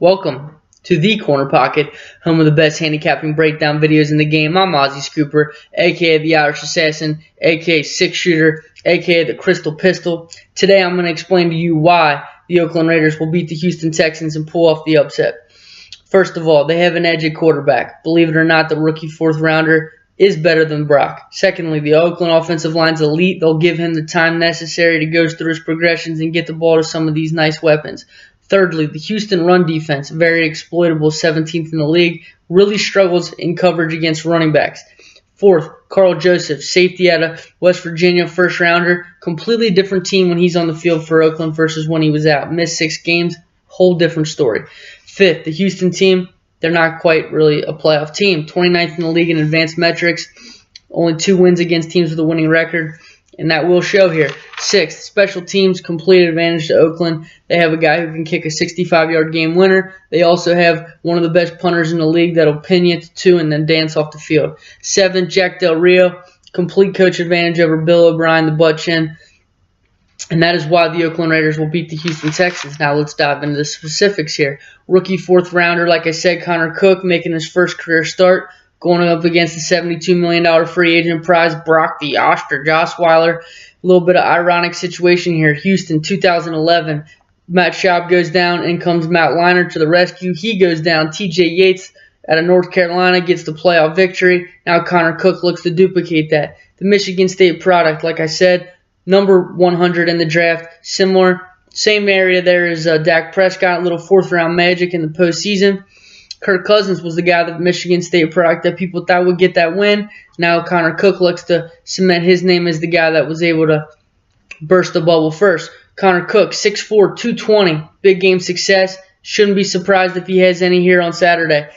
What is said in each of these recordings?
Welcome to the Corner Pocket, home of the best handicapping breakdown videos in the game. I'm Auzzy Scooper, aka the Irish Assassin, aka Six Shooter, aka the Crystal Pistol. Today I'm going to explain to you why the Oakland Raiders will beat the Houston Texans and pull off the upset. First of all, they have an edge at quarterback. Believe it or not, the rookie fourth rounder is better than Brock. Secondly, the Oakland offensive line's elite. They'll give him the time necessary to go through his progressions and get the ball to some of these nice weapons. Thirdly, the Houston run defense, very exploitable, 17th in the league, really struggles in coverage against running backs. Fourth, Carl Joseph, safety out of West Virginia, first rounder, completely different team when he's on the field for Oakland versus when he was out. Missed 6 games, whole different story. Fifth, the Houston team, they're not quite really a playoff team. 29th in the league in advanced metrics, only 2 wins against teams with a winning record, and that will show here. Sixth, special teams, complete advantage to Oakland. They have a guy who can kick a 65-yard game winner. They also have one of the best punters in the league that'll pin you to 2 and then dance off the field. Seventh, Jack Del Rio, complete coach advantage over Bill O'Brien, the butt chin. And that is why the Oakland Raiders will beat the Houston Texans. Now let's dive into the specifics here. Rookie fourth rounder, like I said, Connor Cook making his first career start, going up against the $72 million free agent prize, Brock the Ostrich Osweiler. A little bit of ironic situation here. Houston, 2011. Matt Schaub goes down, in comes Matt Leinart to the rescue. He goes down. T.J. Yates out of North Carolina gets the playoff victory. Now Connor Cook looks to duplicate that. The Michigan State product, like I said, number 100 in the draft. Similar, same area there as Dak Prescott, little fourth-round magic in the postseason. Kirk Cousins was the guy, the Michigan State product, that people thought would get that win. Now Connor Cook looks to cement his name as the guy that was able to burst the bubble first. Connor Cook, 6'4", 220, big game success. Shouldn't be surprised if he has any here on Saturday.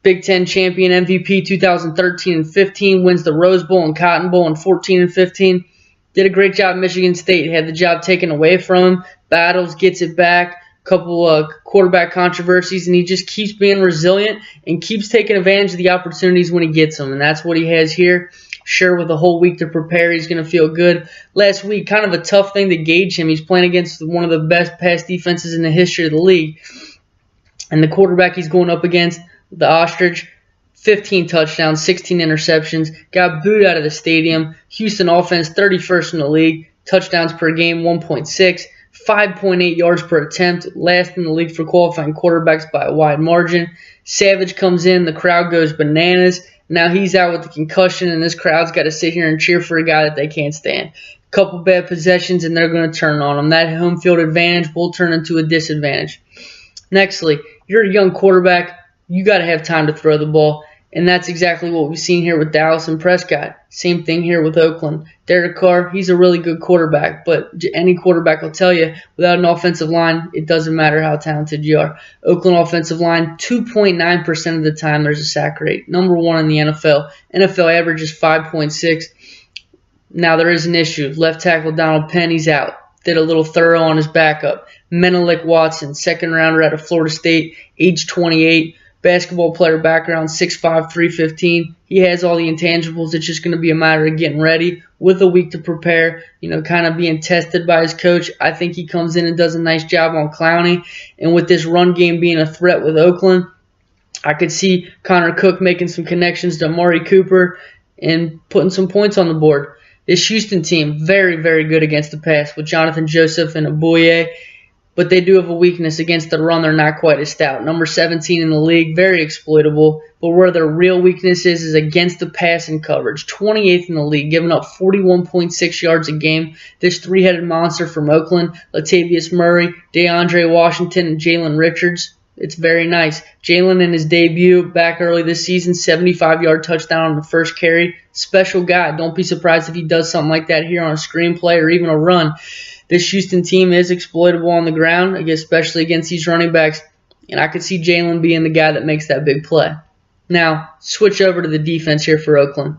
Big Ten champion, MVP 2013 and 15, wins the Rose Bowl and Cotton Bowl in 14 and 15. Did a great job at Michigan State. Had the job taken away from him. Battles, gets it back. Couple quarterback controversies, and he just keeps being resilient and keeps taking advantage of the opportunities when he gets them, and that's what he has here. Sure, with a whole week to prepare, he's going to feel good. Last week, kind of a tough thing to gauge him. He's playing against one of the best pass defenses in the history of the league, and the quarterback he's going up against, the Ostrich, 15 touchdowns, 16 interceptions, got booed out of the stadium. Houston offense, 31st in the league, touchdowns per game, 1.6. 5.8 yards per attempt, last in the league for qualifying quarterbacks by a wide margin. Savage comes in, the crowd goes bananas. Now he's out with the concussion, and this crowd's got to sit here and cheer for a guy that they can't stand. Couple bad possessions, and they're going to turn on him. That home field advantage will turn into a disadvantage. Nextly, you're a young quarterback. You got to have time to throw the ball. And that's exactly what we've seen here with Dallas and Prescott. Same thing here with Oakland. Derek Carr, he's a really good quarterback, but any quarterback will tell you, without an offensive line, it doesn't matter how talented you are. Oakland offensive line, 2.9% of the time there's a sack rate. Number 1 in the NFL. NFL average is 5.6. Now there is an issue. Left tackle Donald Penn, he's out. Did a little thorough on his backup. Menelik Watson, second rounder out of Florida State, age 28. Basketball player background, 6'5", 315. He has all the intangibles. It's just going to be a matter of getting ready with a week to prepare, kind of being tested by his coach. I think he comes in and does a nice job on Clowney. And with this run game being a threat with Oakland, I could see Connor Cook making some connections to Amari Cooper and putting some points on the board. This Houston team, very, very good against the pass with Jonathan Joseph and Abuye. But they do have a weakness against the run. They're not quite as stout. Number 17 in the league, very exploitable. But where their real weakness is against the pass and coverage. 28th in the league, giving up 41.6 yards a game. This three-headed monster from Oakland, Latavius Murray, DeAndre Washington, and Jalen Richards. It's very nice. Jalen in his debut back early this season, 75-yard touchdown on the first carry. Special guy. Don't be surprised if he does something like that here on a screenplay or even a run. This Houston team is exploitable on the ground, especially against these running backs, and I could see Jalen being the guy that makes that big play. Now, switch over to the defense here for Oakland.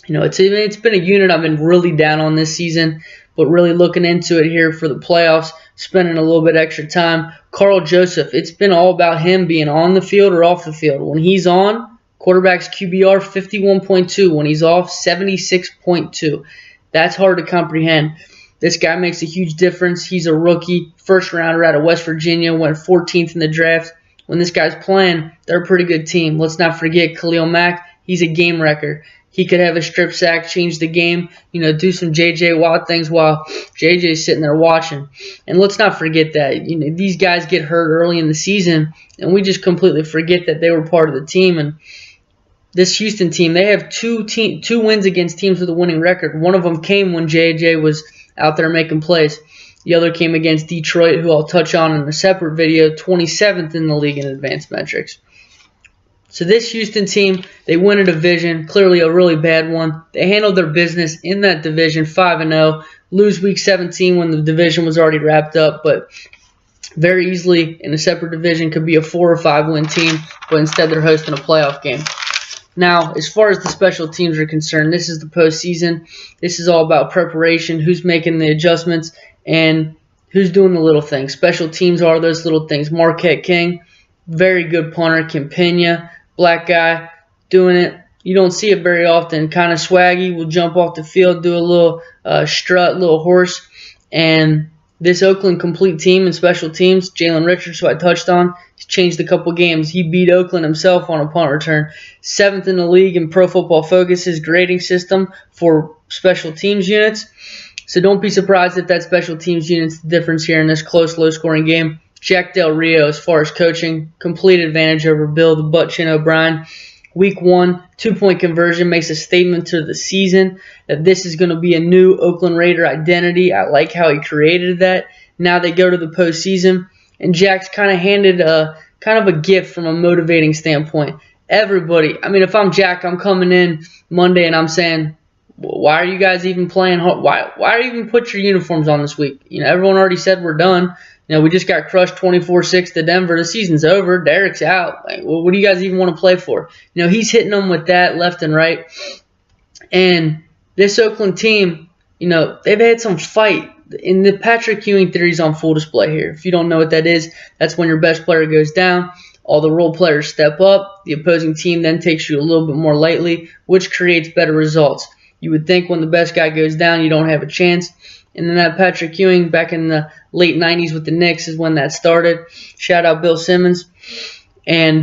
It's been a unit I've been really down on this season, but really looking into it here for the playoffs, spending a little bit extra time. Carl Joseph, it's been all about him being on the field or off the field. When he's on, quarterback's QBR 51.2. When he's off, 76.2. That's hard to comprehend. This guy makes a huge difference. He's a rookie, first rounder out of West Virginia, went 14th in the draft. when this guy's playing, they're a pretty good team. Let's not forget Khalil Mack. He's a game wrecker. He could have a strip sack, change the game, do some J.J. Watt things while J.J.'s sitting there watching. And let's not forget that, these guys get hurt early in the season, and we just completely forget that they were part of the team. And this Houston team, they have two wins against teams with a winning record. One of them came when J.J. was out there making plays. The other came against Detroit, who I'll touch on in a separate video, 27th in the league in advanced metrics. So this Houston team, they win a division, clearly a really bad one. They handled their business in that division, 5-0, lose Week 17 when the division was already wrapped up, but very easily in a separate division could be a 4 or 5 win team, but instead they're hosting a playoff game. Now, as far as the special teams are concerned, this is the postseason. This is all about preparation, who's making the adjustments, and who's doing the little things. Special teams are those little things. Marquette King, very good punter. Campagna, black guy, doing it. You don't see it very often. Kind of swaggy. Will jump off the field, do a little strut, little horse. And this Oakland complete team and special teams, Jalen Richards, who I touched on, he's changed a couple games. He beat Oakland himself on a punt return. 7th in the league in Pro Football Focus's grading system for special teams units. So don't be surprised if that special teams unit's the difference here in this close, low-scoring game. Jack Del Rio, as far as coaching, complete advantage over Bill the Butt Chin O'Brien. Week 1, 2-point conversion makes a statement to the season that this is going to be a new Oakland Raider identity. I like how he created that. Now they go to the postseason, and Jack's kind of handed a gift from a motivating standpoint. Everybody, if I'm Jack, I'm coming in Monday and I'm saying, why are you guys even playing? Why are you even put your uniforms on this week? Everyone already said we're done. We just got crushed 24-6 to Denver. The season's over. Derek's out. What do you guys even want to play for? He's hitting them with that left and right. And this Oakland team, they've had some fight. And the Patrick Ewing theory is on full display here. If you don't know what that is, that's when your best player goes down. All the role players step up. The opposing team then takes you a little bit more lightly, which creates better results. You would think when the best guy goes down, you don't have a chance. And then that Patrick Ewing back in the late 90s with the Knicks is when that started. Shout out Bill Simmons. And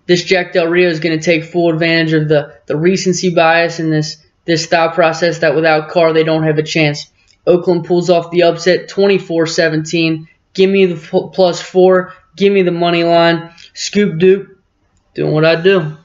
this Jack Del Rio is going to take full advantage of the recency bias in this style process that without Carr they don't have a chance. Oakland pulls off the upset 24-17. Give me the +4. Give me the money line. Scoop Dupe. Doing what I do.